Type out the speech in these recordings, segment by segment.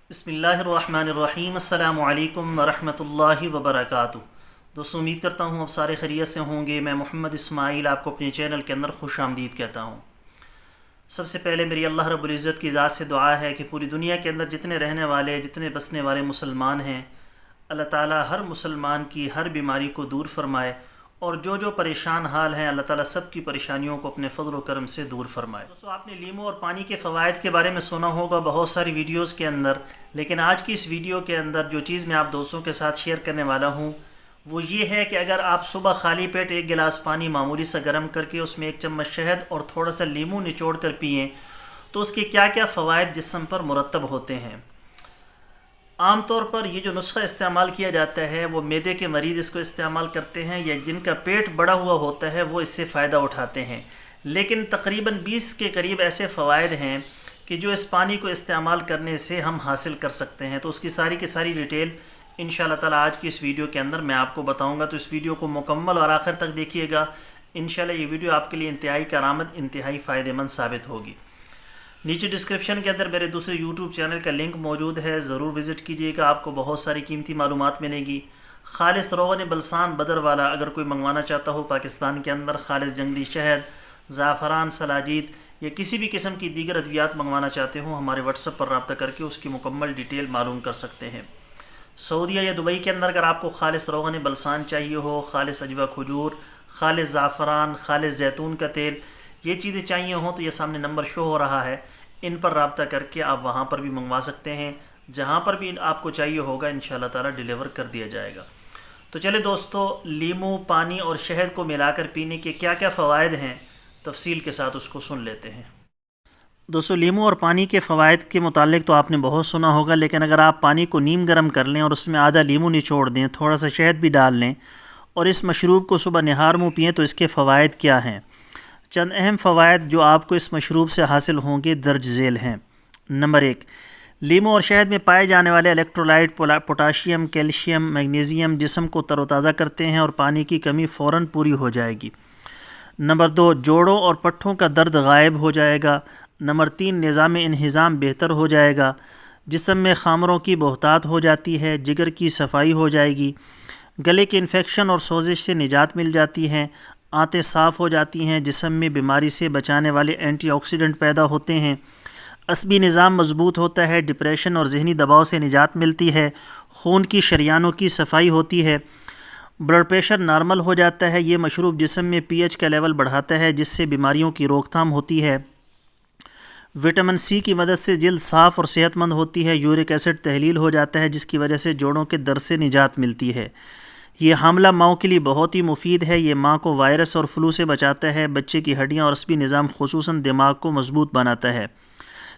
بسم اللہ الرحمن الرحیم۔ السلام علیکم ورحمۃ اللہ وبرکاتہ۔ دوستوں، امید کرتا ہوں اب سارے خیریت سے ہوں گے۔ میں محمد اسماعیل آپ کو اپنے چینل کے اندر خوش آمدید کہتا ہوں۔ سب سے پہلے میری اللہ رب العزت کی ذات سے دعا ہے کہ پوری دنیا کے اندر جتنے رہنے والے جتنے بسنے والے مسلمان ہیں، اللہ تعالیٰ ہر مسلمان کی ہر بیماری کو دور فرمائے، اور جو پریشان حال ہیں اللہ تعالیٰ سب کی پریشانیوں کو اپنے فضل و کرم سے دور فرمائے۔ دوستو، آپ نے لیمو اور پانی کے فوائد کے بارے میں سنا ہوگا بہت ساری ویڈیوز کے اندر، لیکن آج کی اس ویڈیو کے اندر جو چیز میں آپ دوستوں کے ساتھ شیئر کرنے والا ہوں وہ یہ ہے کہ اگر آپ صبح خالی پیٹ ایک گلاس پانی معمولی سا گرم کر کے اس میں ایک چمچ شہد اور تھوڑا سا لیمو نچوڑ کر پئیں تو اس کے کیا کیا فوائد جسم پر مرتب ہوتے ہیں۔ عام طور پر یہ جو نسخہ استعمال کیا جاتا ہے وہ معدے کے مریض اس کو استعمال کرتے ہیں، یا جن کا پیٹ بڑا ہوا ہوتا ہے وہ اس سے فائدہ اٹھاتے ہیں، لیکن تقریباً 20 کے قریب ایسے فوائد ہیں کہ جو اس پانی کو استعمال کرنے سے ہم حاصل کر سکتے ہیں۔ تو اس کی ساری کی ساری ڈیٹیل انشاءاللہ تعالیٰ آج کی اس ویڈیو کے اندر میں آپ کو بتاؤں گا، تو اس ویڈیو کو مکمل اور آخر تک دیکھیے گا۔ انشاءاللہ یہ ویڈیو آپ کے لیے انتہائی کارآمد، انتہائی فائدہ مند ثابت ہوگی۔ نیچے ڈسکرپشن کے اندر میرے دوسرے یوٹیوب چینل کا لنک موجود ہے، ضرور وزٹ کیجیے گا، آپ کو بہت ساری قیمتی معلومات ملے گی۔ خالص روغن بلسان بدر والا اگر کوئی منگوانا چاہتا ہو پاکستان کے اندر، خالص جنگلی شہد، زعفران، سلاجید یا کسی بھی قسم کی دیگر ادویات منگوانا چاہتے ہوں، ہمارے واٹس ایپ پر رابطہ کر کے اس کی مکمل ڈیٹیل معلوم کر سکتے ہیں۔ سعودیہ یا دبئی کے اندر اگر آپ کو خالص روغن بلسان چاہیے ہو، خالص عجوہ کھجور، خالص زعفران، خالص زیتون کا تیل، یہ چیزیں چاہیے ہوں تو یہ سامنے نمبر شو ہو رہا ہے، ان پر رابطہ کر کے آپ وہاں پر بھی منگوا سکتے ہیں۔ جہاں پر بھی آپ کو چاہیے ہوگا انشاءاللہ تعالیٰ ڈیلیور کر دیا جائے گا۔ تو چلے دوستو، لیمو، پانی اور شہد کو ملا کر پینے کے کیا کیا فوائد ہیں تفصیل کے ساتھ اس کو سن لیتے ہیں۔ دوستو، لیمو اور پانی کے فوائد کے متعلق تو آپ نے بہت سنا ہوگا، لیکن اگر آپ پانی کو نیم گرم کر لیں اور اس میں آدھا لیمو نچوڑ دیں، تھوڑا سا شہد بھی ڈال لیں اور اس مشروب کو صبح نہار منہ پئیں تو اس کے فوائد کیا ہیں۔ چند اہم فوائد جو آپ کو اس مشروب سے حاصل ہوں گے درج ذیل ہیں۔ نمبر 1، لیمو اور شہد میں پائے جانے والے الیکٹرولائٹ پوٹاشیم، کیلشیم، میگنیزیم جسم کو تر و تازہ کرتے ہیں اور پانی کی کمی فوراً پوری ہو جائے گی۔ نمبر 2، جوڑوں اور پٹھوں کا درد غائب ہو جائے گا۔ نمبر 3، نظام انہضام بہتر ہو جائے گا، جسم میں خامروں کی بہتات ہو جاتی ہے، جگر کی صفائی ہو جائے گی، گلے کے انفیکشن اور سوزش سے نجات مل جاتی ہے، آنتیں صاف ہو جاتی ہیں، جسم میں بیماری سے بچانے والے اینٹی آکسیڈنٹ پیدا ہوتے ہیں، عصبی نظام مضبوط ہوتا ہے، ڈپریشن اور ذہنی دباؤ سے نجات ملتی ہے، خون کی شریانوں کی صفائی ہوتی ہے، بلڈ پریشر نارمل ہو جاتا ہے۔ یہ مشروب جسم میں پی ایچ کا لیول بڑھاتا ہے جس سے بیماریوں کی روک تھام ہوتی ہے۔ وٹامن سی کی مدد سے جلد صاف اور صحت مند ہوتی ہے۔ یورک ایسڈ تحلیل ہو جاتا ہے جس کی وجہ سے جوڑوں کے درد سے نجات ملتی ہے۔ یہ حاملہ ماؤں کے لیے بہت ہی مفید ہے۔ یہ ماں کو وائرس اور فلو سے بچاتا ہے۔ بچے کی ہڈیاں اور عصبی نظام خصوصاً دماغ کو مضبوط بناتا ہے۔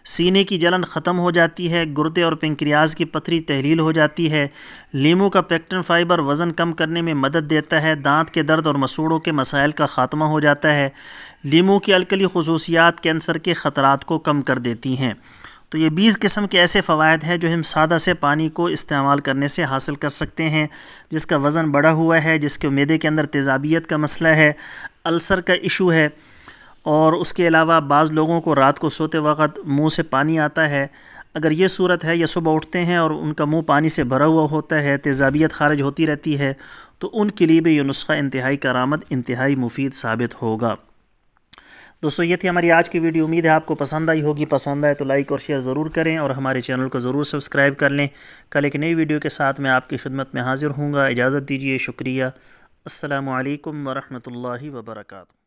سینے کی جلن ختم ہو جاتی ہے۔ گردے اور پنکریاز کی پتھری تحلیل ہو جاتی ہے۔ لیمو کا پیکٹن فائبر وزن کم کرنے میں مدد دیتا ہے۔ دانت کے درد اور مسوڑوں کے مسائل کا خاتمہ ہو جاتا ہے۔ لیمو کی الکلی خصوصیات کینسر کے خطرات کو کم کر دیتی ہیں۔ تو یہ 20 قسم کے ایسے فوائد ہیں جو ہم سادہ سے پانی کو استعمال کرنے سے حاصل کر سکتے ہیں۔ جس کا وزن بڑھا ہوا ہے، جس کے معدے کے اندر تیزابیت کا مسئلہ ہے، السر کا ایشو ہے، اور اس کے علاوہ بعض لوگوں کو رات کو سوتے وقت منہ سے پانی آتا ہے، اگر یہ صورت ہے یا صبح اٹھتے ہیں اور ان کا منہ پانی سے بھرا ہوا ہوتا ہے، تیزابیت خارج ہوتی رہتی ہے، تو ان کے لیے بھی یہ نسخہ انتہائی کارآمد، انتہائی مفید ثابت ہوگا۔ دوستو، یہ تھی ہماری آج کی ویڈیو۔ امید ہے آپ کو پسند آئی ہوگی۔ پسند آئے تو لائک اور شیئر ضرور کریں اور ہمارے چینل کو ضرور سبسکرائب کر لیں۔ کل ایک نئی ویڈیو کے ساتھ میں آپ کی خدمت میں حاضر ہوں گا۔ اجازت دیجیے، شکریہ۔ السلام علیکم ورحمۃ اللہ وبرکاتہ۔